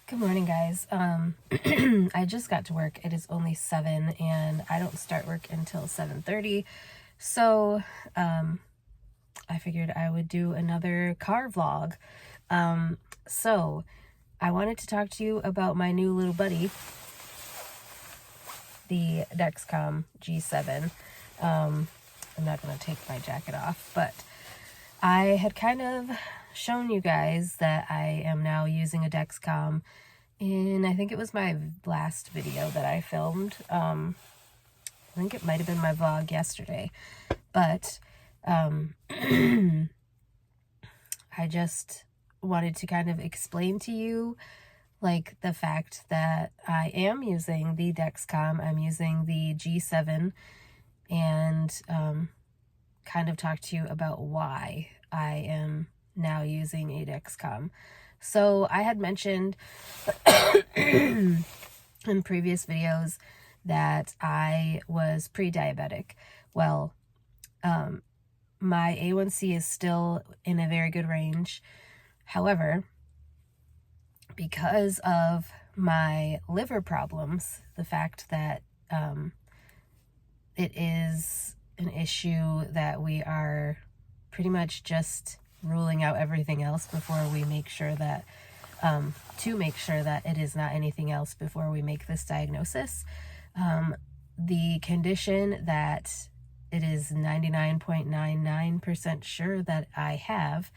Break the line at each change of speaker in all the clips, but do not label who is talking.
Good morning, guys. I just got to work. It is only 7 and I don't start work until 7:30. So, I figured I would do another car vlog. So I wanted to talk to you about my new little buddy, the Dexcom G7. I'm not going to take my jacket off, but I had kind of shown you guys that I am now using a Dexcom in, I think it was my last video that I filmed. I think it might have been my vlog yesterday, but I just wanted to kind of explain to you like the fact that I am using the Dexcom. I'm using the G7 and kind of talk to you about why I am now using a Dexcom. So I had mentioned in previous videos that I was pre-diabetic. Well, my A1C is still in a very good range. However, because of my liver problems, the fact that it is an issue that we are pretty much just ruling out everything else before we make sure that, to make sure that it is not anything else before we make this diagnosis. The condition that it is 99.99% sure that I have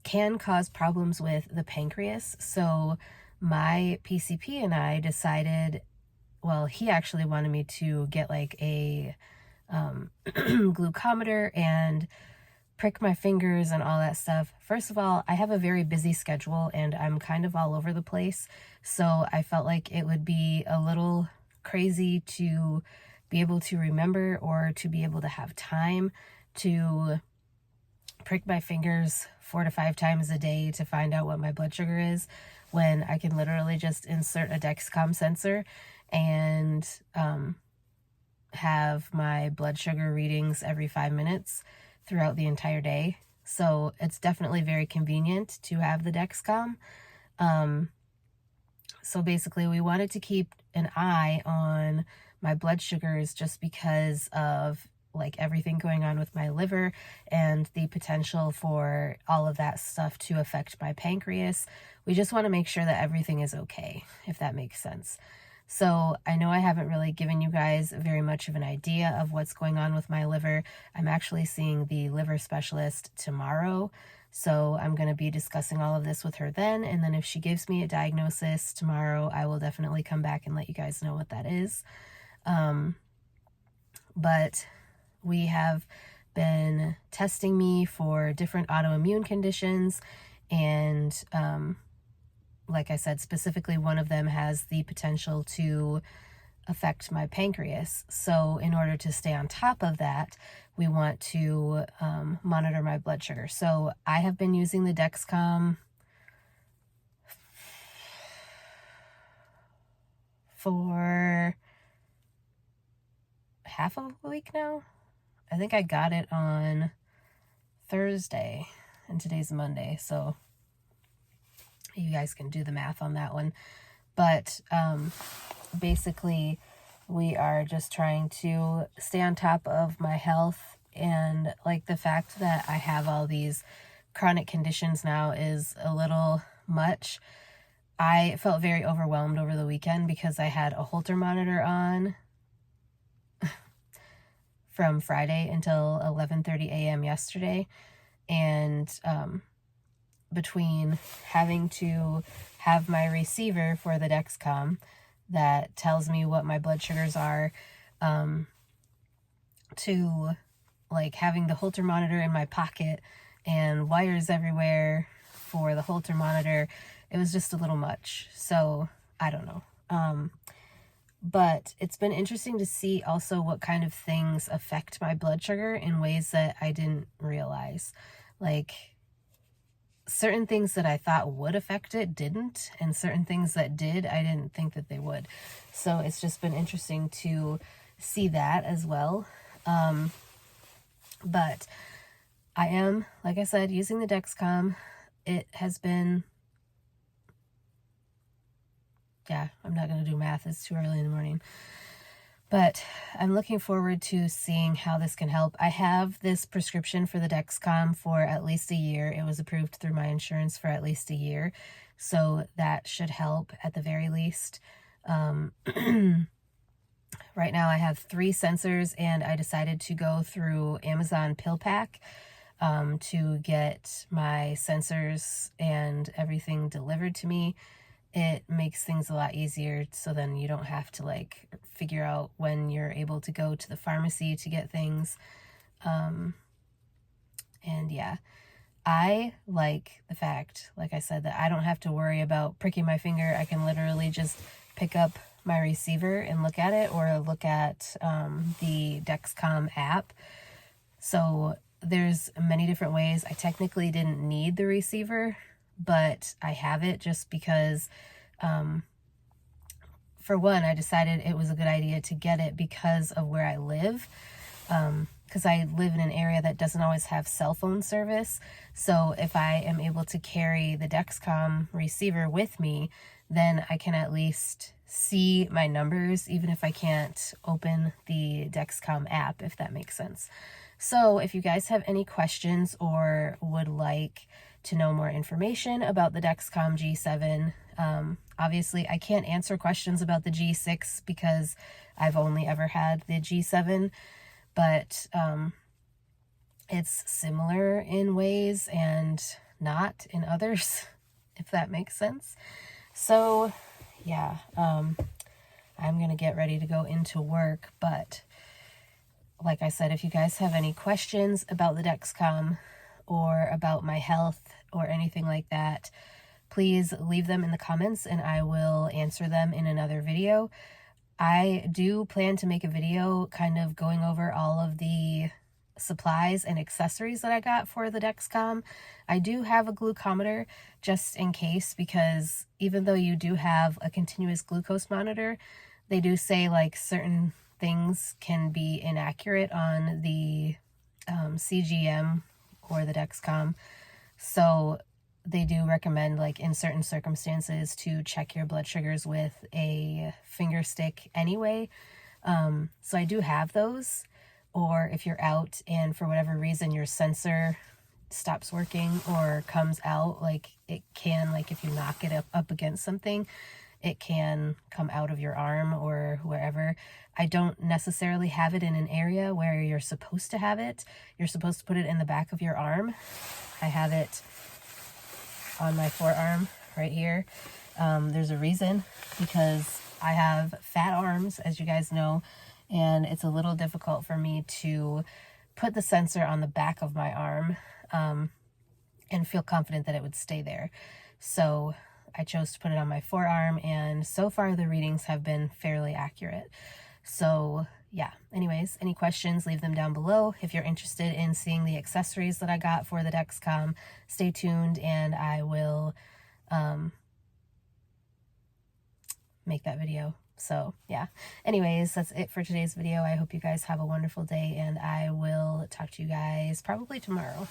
can cause problems with the pancreas. So my PCP and I decided, well, he actually wanted me to get like a glucometer and prick my fingers and all that stuff. First of all, I have a very busy schedule and I'm kind of all over the place. So I felt like it would be a little crazy to be able to remember or to be able to have time to prick my fingers 4 to 5 times a day to find out what my blood sugar is, when I can literally just insert a Dexcom sensor and have my blood sugar readings every 5 minutes throughout the entire day. So it's definitely very convenient to have the Dexcom. So basically we wanted to keep an eye on my blood sugars just because of like everything going on with my liver and the potential for all of that stuff to affect my pancreas. We just want to make sure that everything is okay, if that makes sense. So I know I haven't really given you guys very much of an idea of what's going on with my liver. I'm actually seeing the liver specialist tomorrow. So I'm going to be discussing all of this with her then. And then if she gives me a diagnosis tomorrow, I will definitely come back and let you guys know what that is. But we have been testing me for different autoimmune conditions, and like I said, specifically one of them has the potential to affect my pancreas. So in order to stay on top of that, we want to monitor my blood sugar. So I have been using the Dexcom for half of a week now. I think I got it on Thursday and today's Monday, so you guys can do the math on that one. But basically we are just trying to stay on top of my health, and like the fact that I have all these chronic conditions now is a little much. I felt very overwhelmed over the weekend because I had a Holter monitor on from Friday until 11:30 a.m. yesterday, and between having to have my receiver for the Dexcom that tells me what my blood sugars are, to like having the Holter monitor in my pocket and wires everywhere for the Holter monitor, it was just a little much. So I don't know. But it's been interesting to see also what kind of things affect my blood sugar in ways that I didn't realize. Like certain things that I thought would affect it didn't, and certain things that did, I didn't think that they would. So it's just been interesting to see that as well. But I am, like I said, using the Dexcom. It has been yeah, I'm not going to do math. It's too early in the morning. But I'm looking forward to seeing how this can help. I have this prescription for the Dexcom for at least a year. It was approved through my insurance for at least a year. So that should help at the very least. Right now I have 3 sensors, and I decided to go through Amazon PillPack to get my sensors and everything delivered to me. It makes things a lot easier, so then you don't have to like figure out when you're able to go to the pharmacy to get things. And yeah, I like the fact, like I said, that I don't have to worry about pricking my finger. I can literally just pick up my receiver and look at it, or look at the Dexcom app. So there's many different ways. I technically didn't need the receiver, but I have it just because, for one, I decided it was a good idea to get it because of where I live. Because I live in an area that doesn't always have cell phone service. So if I am able to carry the Dexcom receiver with me, then I can at least see my numbers, even if I can't open the Dexcom app, if that makes sense. So if you guys have any questions or would like to know more information about the Dexcom G7, obviously I can't answer questions about the G6 because I've only ever had the G7, but it's similar in ways and not in others, if that makes sense. So yeah, I'm gonna get ready to go into work, but like I said, if you guys have any questions about the Dexcom or about my health or anything like that, please leave them in the comments and I will answer them in another video. I do plan to make a video kind of going over all of the supplies and accessories that I got for the Dexcom. I do have a glucometer just in case, because even though you do have a continuous glucose monitor, they do say like certain things can be inaccurate on the CGM or the Dexcom. So they do recommend, like in certain circumstances, to check your blood sugars with a finger stick anyway. So I do have those. Or if you're out and for whatever reason your sensor stops working or comes out, like it can, like if you knock it up against something, it can come out of your arm or wherever. I don't necessarily have it in an area where you're supposed to have it. You're supposed to put it in the back of your arm. I have it on my forearm right here. There's a reason, because I have fat arms, as you guys know, and it's a little difficult for me to put the sensor on the back of my arm and feel confident that it would stay there. So I chose to put it on my forearm, and so far the readings have been fairly accurate. So yeah, anyways, any questions, leave them down below. If you're interested in seeing the accessories that I got for the Dexcom, stay tuned and I will make that video. So yeah, anyways, that's it for today's video. I hope you guys have a wonderful day, and I will talk to you guys probably tomorrow.